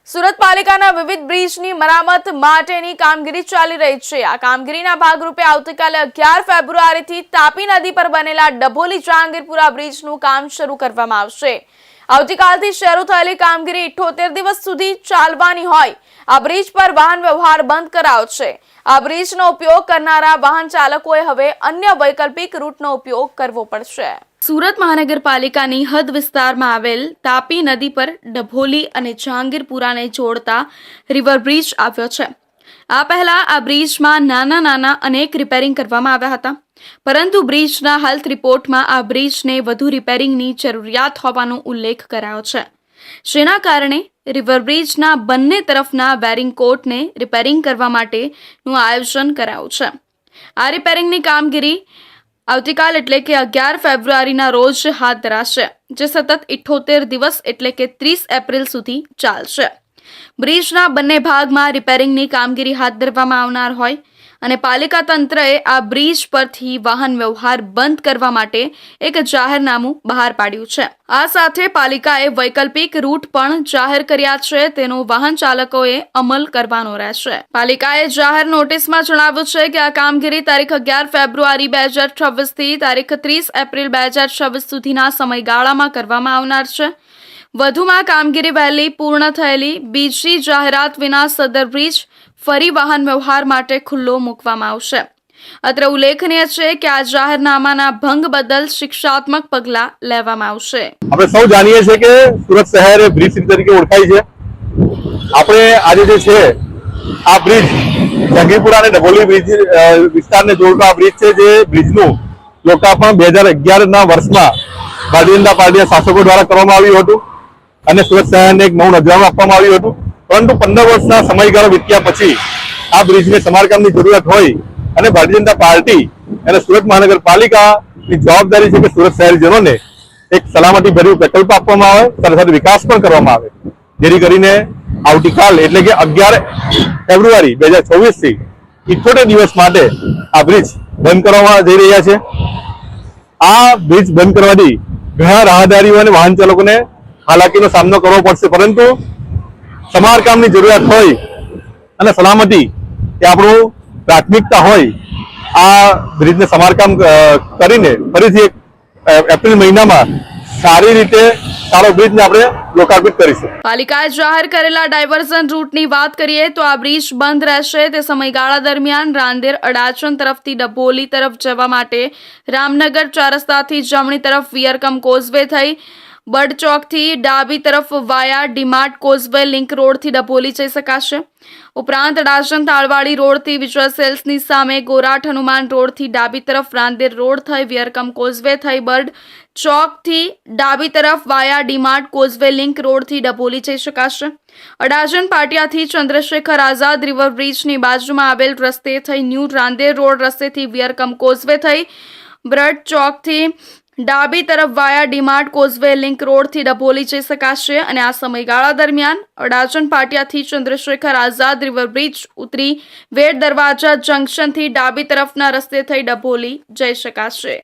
સુરત પાલિકાના વિવિધ બ્રિજની મરામત માટેની કામગીરી ચાલી રહી છે। આ કામગીરીના ભાગરૂપે આવતીકાલે 11 ફેબ્રુઆરીથી તાપી નદી પર બનેલા ડભોલી જહાંગીરપુરા બ્રિજનું કામ શરૂ કરવામાં આવશે। આવતીકાલથી શરૂ થયેલી કામગીરી 78 દિવસ સુધી ચાલવાની હોય। આ બ્રિજ પર વાહન વ્યવહાર બંધ કરાયો છે। આ બ્રિજનો ઉપયોગ કરનારા વાહન ચાલકોએ હવે અન્ય વૈકલ્પિક રૂટનો ઉપયોગ કરવો પડશે। સુરત મહાનગરપાલિકાની હદ વિસ્તારમાં આવેલ તાપી નદી પર ડભોલી અને જહાંગીરપુરાને જોડતા રિવર બ્રિજ આવ્યો છે। આ પહેલા આ બ્રિજમાં નાના અનેક રિપેરિંગ કરવામાં આવ્યા હતા, પરંતુ બ્રિજના હેલ્થ રિપોર્ટમાં આ બ્રિજને વધુ રિપેરિંગની જરૂરિયાત હોવાનો ઉલ્લેખ કરાયો છે, જેના કારણે રિવર બ્રિજના બંને તરફના વેરિંગ કોટને રિપેરિંગ કરવા માટેનું આયોજન કરાયું છે। આ રિપેરિંગની કામગીરી આવતીકાલ એટલે કે 11 ફેબ્રુઆરીના રોજ હાથ ધરાશે, જે સતત 78 દિવસ એટલે કે 30 એપ્રિલ સુધી ચાલશે। બ્રિજના બંને ભાગમાં રિપેરિંગની કામગીરી હાથ ધરવામાં આવનાર હોય અને પાલિકા તંત્રએ આ બ્રિજ પરથી વાહન વ્યવહાર બંધ કરવા માટે એક જાહેરનામું બહાર પાડ્યું છે। આ સાથે પાલિકાએ વૈકલ્પિક રૂટ પણ જાહેર કર્યા છે, તેનો વાહન ચાલકોએ અમલ કરવાનો રહેશે। પાલિકાએ જાહેર નોટિસમાં જણાવ્યું છે કે આ કામગીરી તારીખ 11 ફેબ્રુઆરી 2026 થી તારીખ 30 એપ્રિલ 2026 સુધીના સમયગાળામાં કરવામાં આવનાર છે। વધુમાં કામગીરી વહેલી પૂર્ણ થયેલી બીજી જાહેરાત વિના સદર બ્રિજ ફરી વાહન વ્યવહાર માટે ખુલ્લો મૂકવામાં આવશે। અત્રે ઉલ્લેખનીય છે કે આ જાહેરનામાના ભંગ બદલ શિક્ષાત્મક પગલાં લેવામાં આવશે। આપણે સૌ જાણીએ છીએ કે સુરત શહેર એ બ્રિજ સિટી તરીકે ઓળખાય છે। આપણે આજે જે છે આ બ્રિજ જહાંગીરપુરા અને ડભોલી બ્રિજ વિસ્તારને જોડતો આ બ્રિજ છે, જે બ્રિજનું લોકાર્પણ 2011ના વર્ષમાં ભારતીય જનતા પાર્ટીના શાસકો દ્વારા કરવામાં આવ્યું હતું અને સુરત શહેરને એક નવું નજરાણું આપવામાં આવ્યું હતું, પરંતુ 15 વર્ષના સમયગાળો વીત્યા પછી આ બ્રિજને સમારકામની જરૂરિયાત હોય અને ભારતીય જનતા પાર્ટી અને સુરત મહાનગરપાલિકાની જવાબદારી છે કે સુરત શહેરીજનોને એક સલામતી ભર્યું પ્રકલ્પ આપવામાં આવે, સાથે સાથે વિકાસ પણ કરવામાં આવે, જેથી કરીને આવતીકાલ એટલે કે 11 ફેબ્રુઆરી 2024 થી 78 દિવસ માટે આ બ્રિજ બંધ કરવામાં જઈ રહ્યા છે। આ બ્રિજ બંધ કરવાથી ઘણા રાહદારીઓ અને વાહન ચાલકોને હાલાકીનો સામનો કરવો પડશે, પરંતુ સમારકામની જરૂરિયાત હોય અને સલામતી એ આપણું પ્રાથમિકતા હોય। આ બ્રિજને સમારકામ કરીને ફરીથી એપ્રિલ મહિનામાં સારી રીતે સારો બ્રિજને આપણે લોકાર્પિત કરીશું। પાલિકાએ જાહેર કરેલા ડાયવર્ઝન રૂટની વાત કરીએ તો આ બ્રિજ બંધ રહેશે તે સમયગાળા દરમિયાન રાંદેર અડાજણ તરફથી ડભોલી તરફ જવા માટે રામનગર 4 રસ્તાથી જમણી તરફ વિયરકમ કોઝવે થઈ બર્ડ ચોકથી ડાબી તરફ વાયા ડીમાર્ટ કોઝવે લિંક રોડથી ડભોલી જઈ શકાશે। ઉપરાંત અડાજણ તાળવાડી રોડથી વિજય સેલ્સની સામે ગોરાટ હનુમાન રોડથી ડાબી તરફ રાંદેર રોડ થઈ વિયરકમ કોઝવે થઈ બર્ડ ચોકથી ડાબી તરફ વાયા ડીમાર્ટ કોઝવે લિંક રોડથી ડભોલી જઈ શકાશે। અડાજણ પાટિયાથી ચંદ્રશેખર આઝાદ રિવર બ્રિજની બાજુમાં આવેલ રસ્તે થઈ ન્યૂ રાંદેર રોડ રસ્તેથી વિયરકમ કોઝવે થઈ બ્રડ ચોકથી ડાબી તરફ વાયા ડીમાર્ટ કોઝવે લિંક રોડથી ડભોલી જઈ શકાશે અને આ સમયગાળા દરમિયાન અડાજણ પાટિયાથી ચંદ્રશેખર આઝાદ રિવર બ્રિજ ઉતરી વેડ દરવાજા જંકશનથી ડાબી તરફના રસ્તે થઈ ડભોલી જઈ શકાશે।